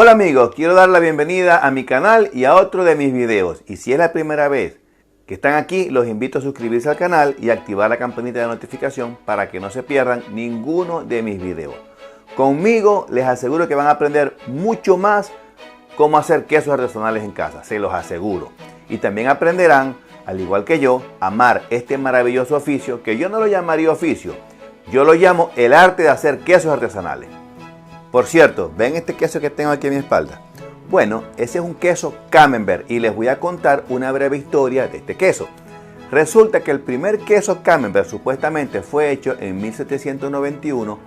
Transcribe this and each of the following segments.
Hola amigos, quiero dar la bienvenida a mi canal y a otro de mis videos. Y si es la primera vez que están aquí, los invito a suscribirse al canal y activar la campanita de notificación para que no se pierdan ninguno de mis videos. Conmigo les aseguro que van a aprender mucho más cómo hacer quesos artesanales en casa, se los aseguro. Y también aprenderán, al igual que yo, a amar este maravilloso oficio que yo no lo llamaría oficio, yo lo llamo el arte de hacer quesos artesanales. Por cierto, ¿ven este queso que tengo aquí a mi espalda? Bueno, ese es un queso Camembert y les voy a contar una breve historia de este queso. Resulta que el primer queso Camembert supuestamente fue hecho en 1791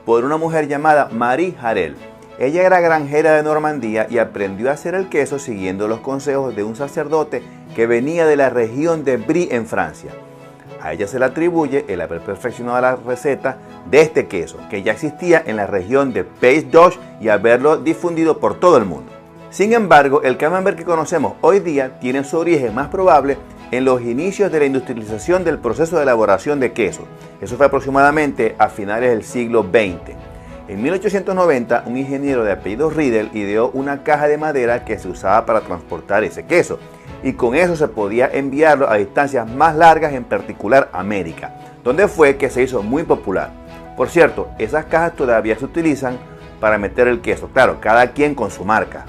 por una mujer llamada Marie Harel. Ella era granjera de Normandía y aprendió a hacer el queso siguiendo los consejos de un sacerdote que venía de la región de Brie en Francia. A ella se le atribuye el haber perfeccionado la receta de este queso, que ya existía en la región de Pays d'Auge y haberlo difundido por todo el mundo. Sin embargo, el Camembert que conocemos hoy día tiene su origen más probable en los inicios de la industrialización del proceso de elaboración de queso. Eso fue aproximadamente a finales del siglo XX. En 1890, un ingeniero de apellido Riedel ideó una caja de madera que se usaba para transportar ese queso, y con eso se podía enviarlo a distancias más largas, en particular América, donde fue que se hizo muy popular. Por cierto, esas cajas todavía se utilizan para meter el queso, claro, cada quien con su marca.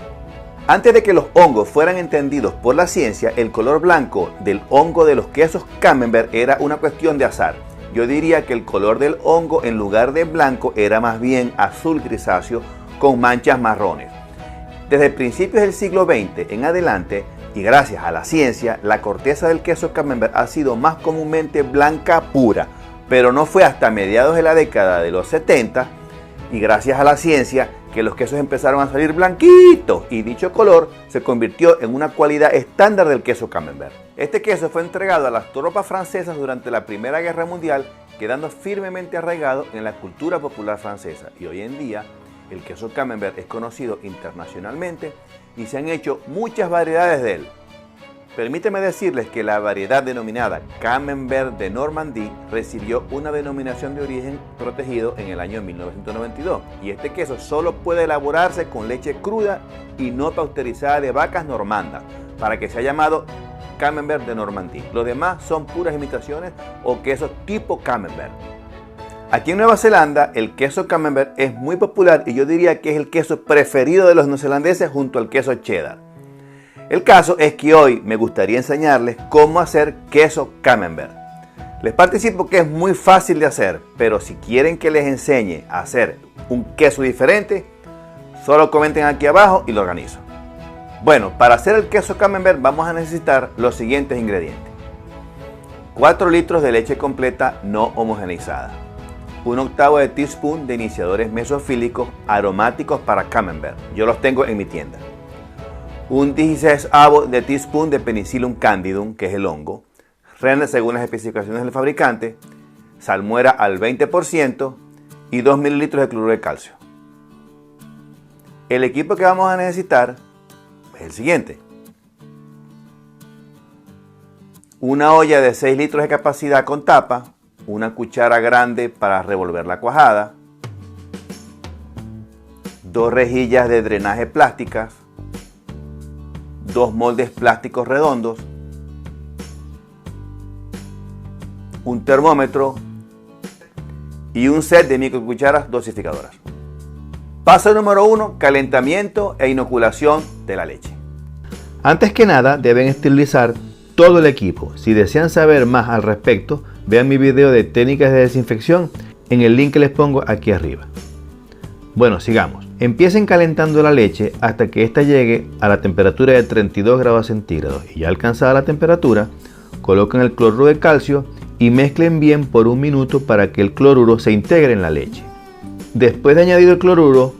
Antes de que los hongos fueran entendidos por la ciencia, el color blanco del hongo de los quesos Camembert era una cuestión de azar. Yo diría que el color del hongo en lugar de blanco era más bien azul grisáceo con manchas marrones. Desde principios del siglo XX en adelante, y gracias a la ciencia, la corteza del queso Camembert ha sido más comúnmente blanca pura, pero no fue hasta mediados de la década de los 70 y gracias a la ciencia que los quesos empezaron a salir blanquitos y dicho color se convirtió en una cualidad estándar del queso Camembert. Este queso fue entregado a las tropas francesas durante la Primera Guerra Mundial, quedando firmemente arraigado en la cultura popular francesa, y hoy en día el queso Camembert es conocido internacionalmente y se han hecho muchas variedades de él. Permíteme decirles que la variedad denominada Camembert de Normandie recibió una denominación de origen protegido en el año 1992 y este queso solo puede elaborarse con leche cruda y no pasteurizada de vacas normandas, para que sea llamado Camembert de Normandie. Los demás son puras imitaciones o quesos tipo Camembert. Aquí en Nueva Zelanda el queso Camembert es muy popular y yo diría que es el queso preferido de los neozelandeses junto al queso cheddar. El caso es que hoy me gustaría enseñarles cómo hacer queso Camembert. Les participo que es muy fácil de hacer, pero si quieren que les enseñe a hacer un queso diferente, solo comenten aquí abajo y lo organizo. Bueno, para hacer el queso Camembert vamos a necesitar los siguientes ingredientes. 4 litros de leche completa no homogeneizada. 1/8 de teaspoon de iniciadores mesofílicos aromáticos para Camembert. Yo los tengo en mi tienda. 1/16 de teaspoon de Penicillium candidum, que es el hongo. Rennet según las especificaciones del fabricante. Salmuera al 20% y 2 mililitros de cloruro de calcio. El equipo que vamos a necesitar es el siguiente. Una olla de 6 litros de capacidad con tapa. Una cuchara grande para revolver la cuajada, 2 rejillas de drenaje plásticas, 2 moldes plásticos redondos, un termómetro y un set de microcucharas dosificadoras. Paso número 1, calentamiento e inoculación de la leche. Antes que nada deben esterilizar todo el equipo. Si desean saber más al respecto, vean mi video de técnicas de desinfección en el link que les pongo aquí arriba. Bueno, sigamos. Empiecen calentando la leche hasta que ésta llegue a la temperatura de 32 grados centígrados y ya alcanzada la temperatura, coloquen el cloruro de calcio y mezclen bien por 1 minuto para que el cloruro se integre en la leche. Después de añadido el cloruro,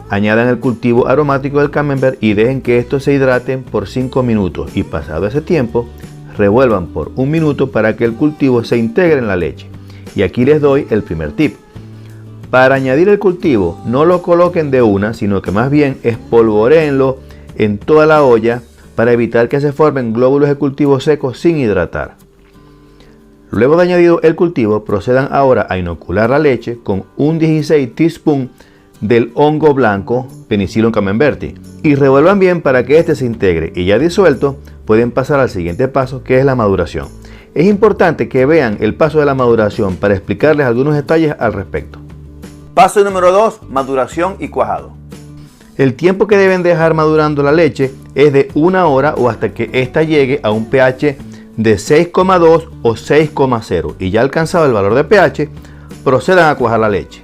añadan el cultivo aromático del Camembert y dejen que estos se hidraten por 5 minutos y pasado ese tiempo, revuelvan por 1 minuto para que el cultivo se integre en la leche. Y aquí les doy el primer tip. Para añadir el cultivo, no lo coloquen de una, sino que más bien espolvoréenlo en toda la olla para evitar que se formen glóbulos de cultivo secos sin hidratar. Luego de añadido el cultivo, procedan ahora a inocular la leche con un 16 teaspoon del hongo blanco Penicillium camemberti y revuelvan bien para que este se integre, y ya disuelto pueden pasar al siguiente paso, que es la maduración. Es importante que vean el paso de la maduración para explicarles algunos detalles al respecto. Paso número 2, maduración y cuajado. El tiempo que deben dejar madurando la leche es de 1 hora o hasta que ésta llegue a un pH de 6,2 o 6,0, y ya alcanzado el valor de pH, procedan a cuajar la leche.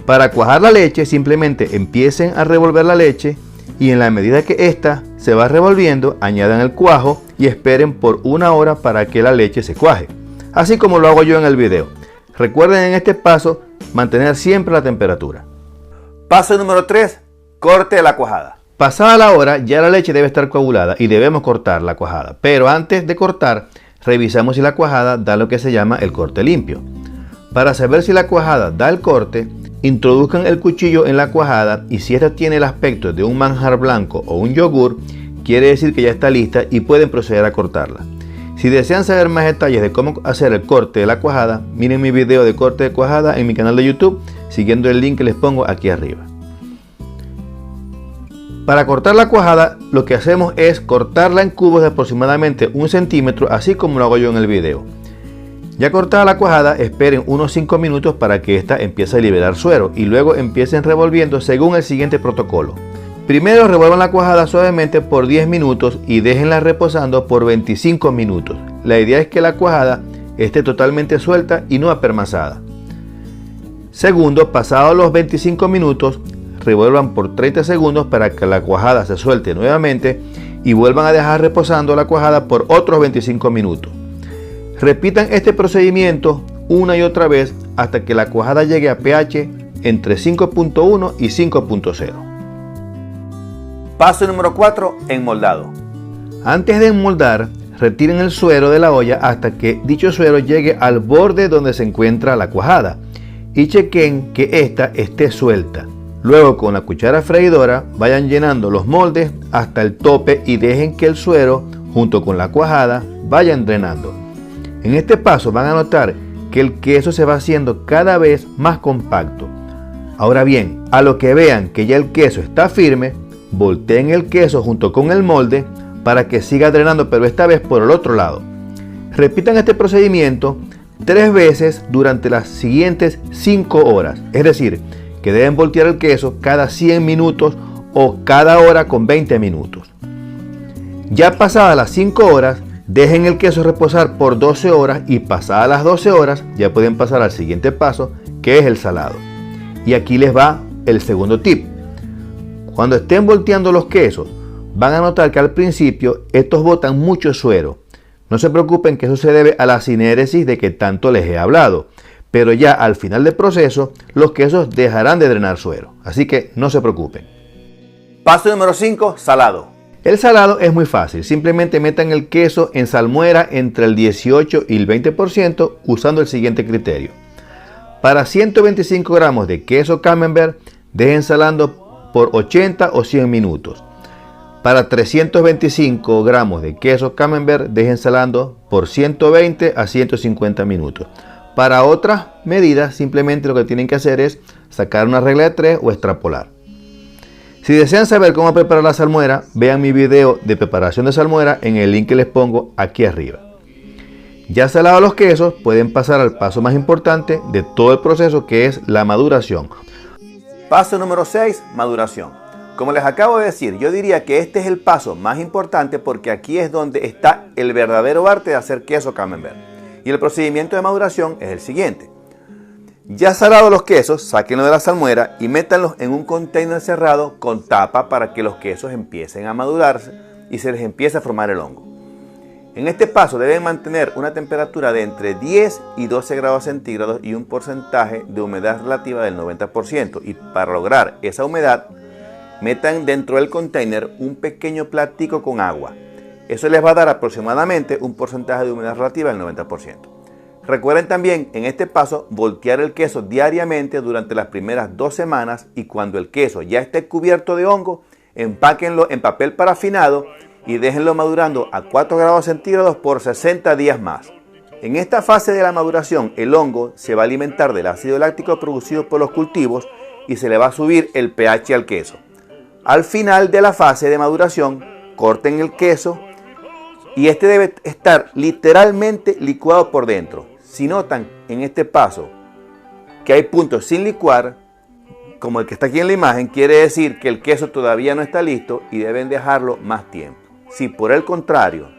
Para cuajar la leche simplemente empiecen a revolver la leche y en la medida que ésta se va revolviendo añadan el cuajo y esperen por 1 hora para que la leche se cuaje, así como lo hago yo en el video. Recuerden en este paso mantener siempre la temperatura. Paso número 3, corte de la cuajada. Pasada la hora ya la leche debe estar coagulada y debemos cortar la cuajada, pero antes de cortar revisamos si la cuajada da lo que se llama el corte limpio. Para saber si la cuajada da el corte, introduzcan el cuchillo en la cuajada y si esta tiene el aspecto de un manjar blanco o un yogur, quiere decir que ya está lista y pueden proceder a cortarla. Si desean saber más detalles de cómo hacer el corte de la cuajada, miren mi video de corte de cuajada en mi canal de YouTube, siguiendo el link que les pongo aquí arriba. Para cortar la cuajada, lo que hacemos es cortarla en cubos de aproximadamente 1 centímetro, así como lo hago yo en el video. Ya cortada la cuajada, esperen unos 5 minutos para que ésta empiece a liberar suero y luego empiecen revolviendo según el siguiente protocolo. Primero revuelvan la cuajada suavemente por 10 minutos y déjenla reposando por 25 minutos. La idea es que la cuajada esté totalmente suelta y no apermazada. Segundo, pasados los 25 minutos, revuelvan por 30 segundos para que la cuajada se suelte nuevamente y vuelvan a dejar reposando la cuajada por otros 25 minutos. Repitan este procedimiento una y otra vez hasta que la cuajada llegue a pH entre 5.1 y 5.0. Paso número 4, enmoldado. Antes de enmoldar, retiren el suero de la olla hasta que dicho suero llegue al borde donde se encuentra la cuajada y chequen que ésta esté suelta. Luego con la cuchara freidora vayan llenando los moldes hasta el tope y dejen que el suero junto con la cuajada vayan drenando. En este paso van a notar que el queso se va haciendo cada vez más compacto. Ahora bien, a lo que vean que ya el queso está firme, volteen el queso junto con el molde para que siga drenando, pero esta vez por el otro lado. Repitan este procedimiento 3 veces durante las siguientes 5 horas, es decir, que deben voltear el queso cada 100 minutos o cada hora con 20 minutos. Ya pasadas las 5 horas, dejen el queso reposar por 12 horas y pasadas las 12 horas ya pueden pasar al siguiente paso, que es el salado. Y aquí les va el segundo tip. Cuando estén volteando los quesos, van a notar que al principio estos botan mucho suero. No se preocupen que eso se debe a la sinéresis de que tanto les he hablado. Pero ya al final del proceso, los quesos dejarán de drenar suero. Así que no se preocupen. Paso número 5, salado. El salado es muy fácil. Simplemente metan el queso en salmuera entre el 18 y el 20% usando el siguiente criterio. Para 125 gramos de queso camembert, dejen salando por 80 o 100 minutos. Para 325 gramos de queso camembert, dejen salando por 120 a 150 minutos. Para otras medidas, simplemente lo que tienen que hacer es sacar una regla de 3 o extrapolar. Si desean saber cómo preparar la salmuera, vean mi video de preparación de salmuera en el link que les pongo aquí arriba. Ya salados los quesos, pueden pasar al paso más importante de todo el proceso, que es la maduración. Paso número 6, maduración. Como les acabo de decir, yo diría que este es el paso más importante porque aquí es donde está el verdadero arte de hacer queso camembert. Y el procedimiento de maduración es el siguiente. Ya salados los quesos, sáquenlos de la salmuera y métanlos en un container cerrado con tapa para que los quesos empiecen a madurarse y se les empiece a formar el hongo. En este paso deben mantener una temperatura de entre 10 y 12 grados centígrados y un porcentaje de humedad relativa del 90%. Y para lograr esa humedad, metan dentro del container un pequeño platico con agua. Eso les va a dar aproximadamente un porcentaje de humedad relativa del 90%. Recuerden también en este paso voltear el queso diariamente durante las primeras 2 semanas y cuando el queso ya esté cubierto de hongo, empáquenlo en papel parafinado y déjenlo madurando a 4 grados centígrados por 60 días más. En esta fase de la maduración, el hongo se va a alimentar del ácido láctico producido por los cultivos y se le va a subir el pH al queso. Al final de la fase de maduración, corten el queso y este debe estar literalmente licuado por dentro. Si notan en este paso que hay puntos sin licuar, como el que está aquí en la imagen, quiere decir que el queso todavía no está listo y deben dejarlo más tiempo. Si por el contrario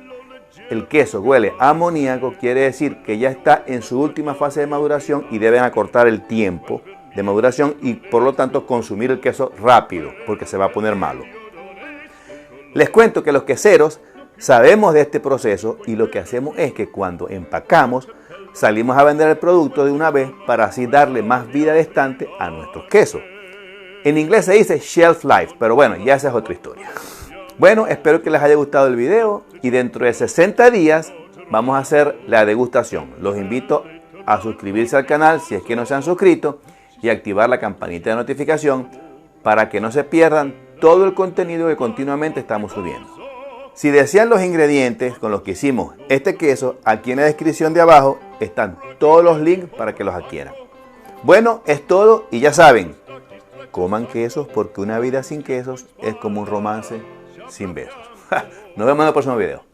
el queso huele a amoníaco, quiere decir que ya está en su última fase de maduración y deben acortar el tiempo de maduración y por lo tanto consumir el queso rápido porque se va a poner malo. Les cuento que los queseros sabemos de este proceso y lo que hacemos es que cuando empacamos salimos a vender el producto de una vez para así darle más vida de estante a nuestros quesos. En inglés se dice shelf life, pero bueno, ya esa es otra historia. Bueno, espero que les haya gustado el video y dentro de 60 días vamos a hacer la degustación. Los invito a suscribirse al canal si es que no se han suscrito y activar la campanita de notificación para que no se pierdan todo el contenido que continuamente estamos subiendo. Si desean los ingredientes con los que hicimos este queso, aquí en la descripción de abajo están todos los links para que los adquieran. Bueno, es todo y ya saben, coman quesos porque una vida sin quesos es como un romance sin besos. Nos vemos en el próximo video.